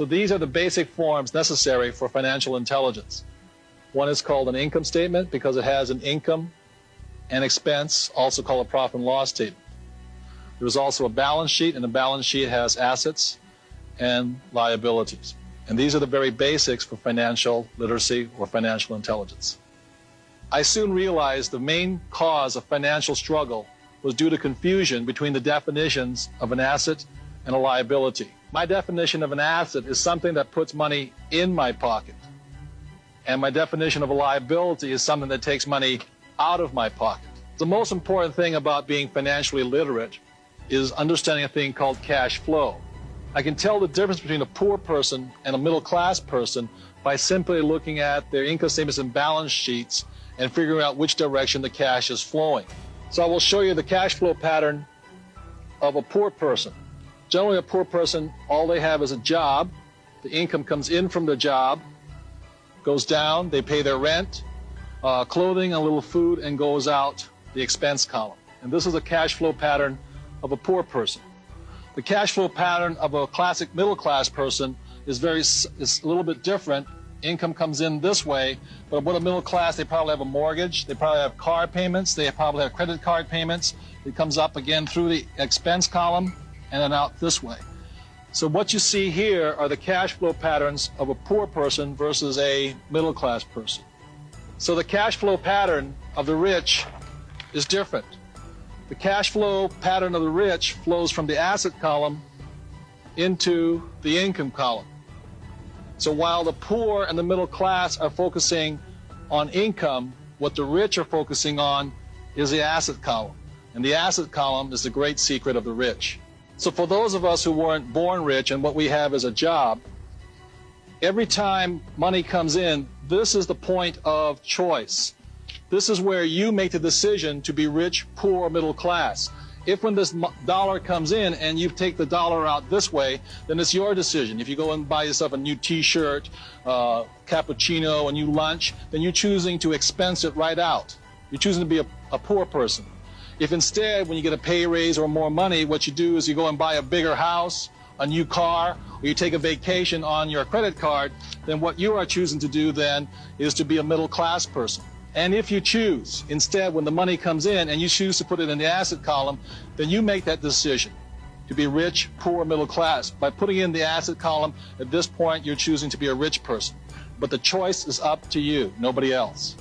So these are the basic forms necessary for financial intelligence. One is called an income statement because it has an income and expense, also called a profit and loss statement. There's also a balance sheet, and the balance sheet has assets and liabilities. And these are the very basics for financial literacy or financial intelligence. I soon realized the main cause of financial struggle was due to confusion between the definitions of an asset and a liability. My definition of an asset is something that puts money in my pocket. And my definition of a liability is something that takes money out of my pocket. The most important thing about being financially literate is understanding a thing called cash flow. I can tell the difference between a poor person and a middle-class person by simply looking at their income statements and balance sheets and figuring out which direction the cash is flowing. So I will show you the cash flow pattern of a poor person. Generally, a poor person, all they have is a job. The income comes in from the job, goes down, they pay their rent, clothing, a little food, and goes out the expense column. And this is a cash flow pattern of a poor person. The cash flow pattern of a classic middle-class person is a little bit different. Income comes in this way, but with a middle class, they probably have a mortgage, they probably have car payments, they probably have credit card payments. It comes up again through the expense column and then out this way. So what you see here are the cash flow patterns of a poor person versus a middle-class person. So the cash flow pattern of the rich is different. The cash flow pattern of the rich flows from the asset column into the income column. So while the poor and the middle class are focusing on income, what the rich are focusing on is the asset column. And the asset column is the great secret of the rich. So for those of us who weren't born rich and what we have is a job, every time money comes in, this is the point of choice. This is where you make the decision to be rich, poor, or middle class. If when this dollar comes in and you take the dollar out this way, then it's your decision. If you go and buy yourself a new t-shirt, cappuccino, a new lunch, then you're choosing to expense it right out. You're choosing to be a poor person. If instead, when you get a pay raise or more money, what you do is you go and buy a bigger house, a new car, or you take a vacation on your credit card, then what you are choosing to do then is to be a middle class person. And if you choose, instead, when the money comes in and you choose to put it in the asset column, then you make that decision to be rich, poor, middle class. By putting in the asset column, at this point, you're choosing to be a rich person. But the choice is up to you, nobody else.